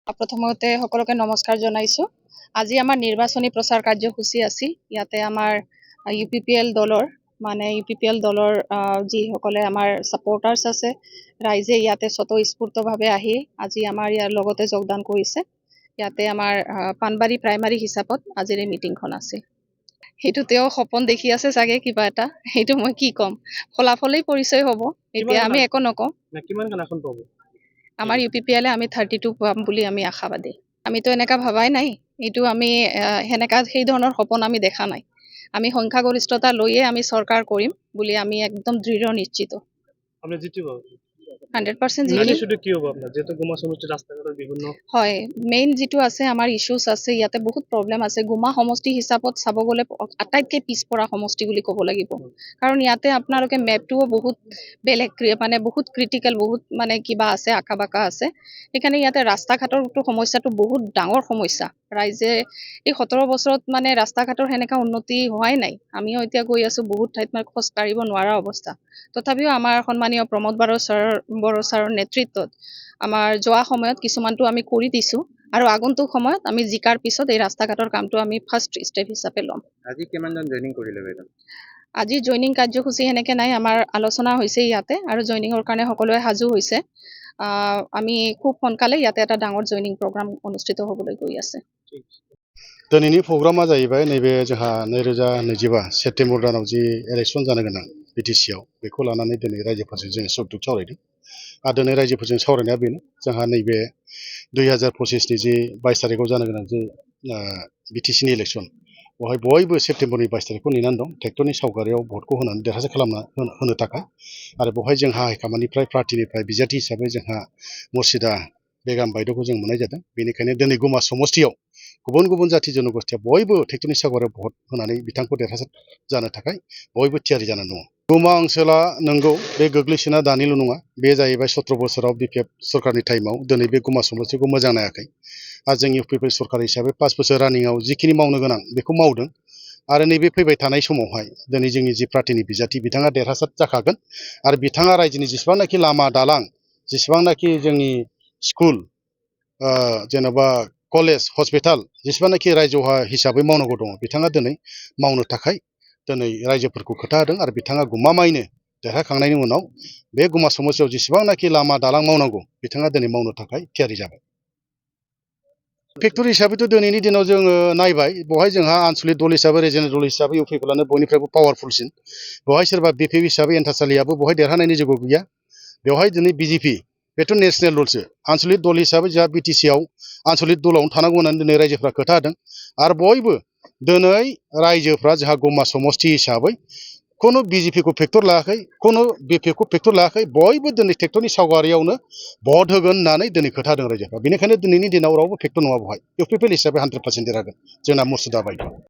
প্ৰথমতে সকলোকে নমস্কাৰ জনাইছো। আজি আমাৰ নিৰ্বাচনী প্ৰচাৰ কাৰ্যসূচী আছিল। ইয়াতে আমাৰ UPPL দলৰ UPPL দলৰ যিসকলে আমাৰ সাপোৰ্টাৰ্ছ আছে, ৰাইজে ইয়াতে স্বতঃস্ফূৰ্তভাৱে আহি আজি আমাৰ ইয়াৰ লগতে যোগদান কৰিছে। ইয়াতে আমাৰ পানবাৰী প্ৰাইমাৰী হিচাপত আজিৰ এই মিটিংখন আছিল। সেইটো তেওঁ সপোন দেখি আছে চাগে কিবা এটা, সেইটো মই কি ক'ম, ফলাফলেই পৰিচয় হ'ব। এতিয়া আমি একো নকওঁ। আমাৰ UPPL আমি 32 পাম বুলি আমি আশাবাদী। আমিতো এনেকা ভাবাই নাই, এইটো আমি সেনেকা সেই ধৰণৰ সপোন আমি দেখা নাই। আমি সংখ্যাগৰিষ্ঠতা লৈয়ে আমি চৰকাৰ কৰিম বুলি আমি একদম দৃঢ় নিশ্চিত। 100% হয়, মেইন যিটো আছে আমাৰ ইস্যুজ আছে, ইয়াতে বহুত প্ৰব্লেম আছে। গুমা সমষ্টি হিচাপত চাব গ'লে আটাইতকৈ পিছপৰা সমষ্টি বুলি ক'ব লাগিব। কাৰণ ইয়াতে আপোনালোকে মেপটোও বহুত বেলেগ, বহুত ক্ৰিটিকেল, বহুত কিবা আছে, আঁকা বাঁকা আছে। সেইকাৰণে ইয়াতে ৰাস্তা ঘাটৰটো সমস্যাটো বহুত ডাঙৰ সমস্যা। ৰাইজে এই 17 বছৰত ৰাস্তা ঘাটৰ সেনেকা উন্নতি হোৱাই নাই। আমিও এতিয়া গৈ আছো বহুত ঠাইত খোজ কাঢ়িব নোৱাৰা অৱস্থা। তথাপিও আমাৰ সন্মানীয় প্ৰমোদ বড়ো ছাৰৰ নেতৃত্বত আমাৰ যোৱা সময়ত কিছুমানটো আমি কৰি দিছো, আৰু আগন্তুক সময়ত আমি জিকাৰ পিছত এই ৰাস্তা ঘাটৰ কামটো আমি ফাৰ্ষ্ট ষ্টেপ হিচাপে ল'ম। আজি কিমানজন জইনিং কৰিলে বাইদেউ? আজি জইনিং কাৰ্যসূচী সেনেকে নাই, আমাৰ আলোচনা হৈছে ইয়াতে, আৰু জইনিঙৰ কাৰণে সকলোৱে সাজু হৈছে। আমি খুব সোনকালে ইয়াতে এটা ডাঙৰ জইনিং প্ৰগ্ৰাম অনুষ্ঠিত হ'বলৈ গৈ আছে। दिनैनि प्रग्रामा जाहैबाय नैबे जोंहा 2025 सेप्तेम्बर दानाव जि इलेक्सन जानो गोनां बिटिसिआव, बेखौ लानानै दिनै रायजोफोरजों जोङो सुख-दुख सावरायदों। आरो दिनै रायजोफोरजों सावरायनाया बेनो, जोंहा नैबे 2025 नि जि 22 तारिखआव जानो गोनां जि बिटिसिनि इलेक्सन, बेवहाय बयबो सेप्तेम्बरनि 22 तारिखखौ नेनानै दं ट्रेक्टरनि सावगारियाव भटखौ होनानै देरहासार खालामना होनो थाखाय। आरो बेवहाय जोंहा हाइकामान्डनिफ्राय पार्टिनिफ्राय बिजाथि हिसाबै जोंहा मुर्शिदा बेगम बायद'खौ जों मोननाय जादों। बेनिखायनो दिनै गुमा समष्टियाव गुबुन गुबुन जाथि जनगोष्ठिया बयबो ट्रेक्टरनि सावगारियाव भट होनानै बिथांखौ देरहासार जानो थाखाय बयबो थियारि जानानै दङ। गुमा ओनसोला नंगौ, बे गोग्लैसोना दानिल' नङा, बे जाहैबाय 17 बोसोराव BPF सरकारनि टाइमाव दिनै बे गुमा समष्टिखौ मोजां नायाखै। आरो जों UPPL सरकार हिसाबै 5 बोसोर रानिंआव जिखिनि मावनो गोनां बेखौ मावदों। आरो नैबे फैबाय थानाय समावहाय दिनै जोंनि जि पार्टिनि बिजाथि बिथाङा देरहासार जाखागोन। आरो बिथाङा रायजोनि जेसेबांनाखि लामा दालां, जेसेबांनाखि जोंनि स्कुल, जेनेबा कलेज, हस्पिटाल, जेसेबांनाखि रायजो हिसाबै मावनांगौ दङ, बिथाङा दिनै मावनो थाखाय दिनै रायजोफोरखौ खोथा होदों। आरो बिथाङा गमामायैनो देरहाखांनायनि उनाव बे गुमा समष्टियाव जेसेबांनाखि लामा दालां मावनांगौ, बिथाङा दिनै मावनो थाखाय थियारि जाबाय। फेक्टर हिसाबैथ' दिनैनि दिनाव जोङो नायबाय, बेवहाय जोंहा आन्सलिक दल हिसाबै, रिजनेल दल हिसाबै UPPLआनो बयनिफ्रायबो पावारफुलसिन। बेवहाय सोरबा BPF हिसाबै एन्टासालियाबो बेवहाय देरहानायनि जेबो गैया। बेवहाय दिनै BJP, बेथ' नेसनेल दलसो। आन्सलिक दल हिसाबै जोंहा बिटिसिआव आन्सलिक दलावनो थानांगौ होननानै दिनै रायजोफ्रा खोथा होदों। आरो बयबो दिनै रायजोफ्रा जोंहा गुमा समष्टि हिसाबै खुनु BJPखौ फेक्टर लायाखै, खुनु BPFखौ फेक्टर लायाखै, बयबो दिनै ट्रेक्टरनि सावगारियावनो भट होगोन होननानै दिनै खोथा होदों रायजोफ्रा। बेनिखायनो दिनैनि दिनाव रावबो फेक्टर नङा बेवहाय। UPPL हिसाबै 100% देरहागोन जोंना मुर्शिदा बायद'।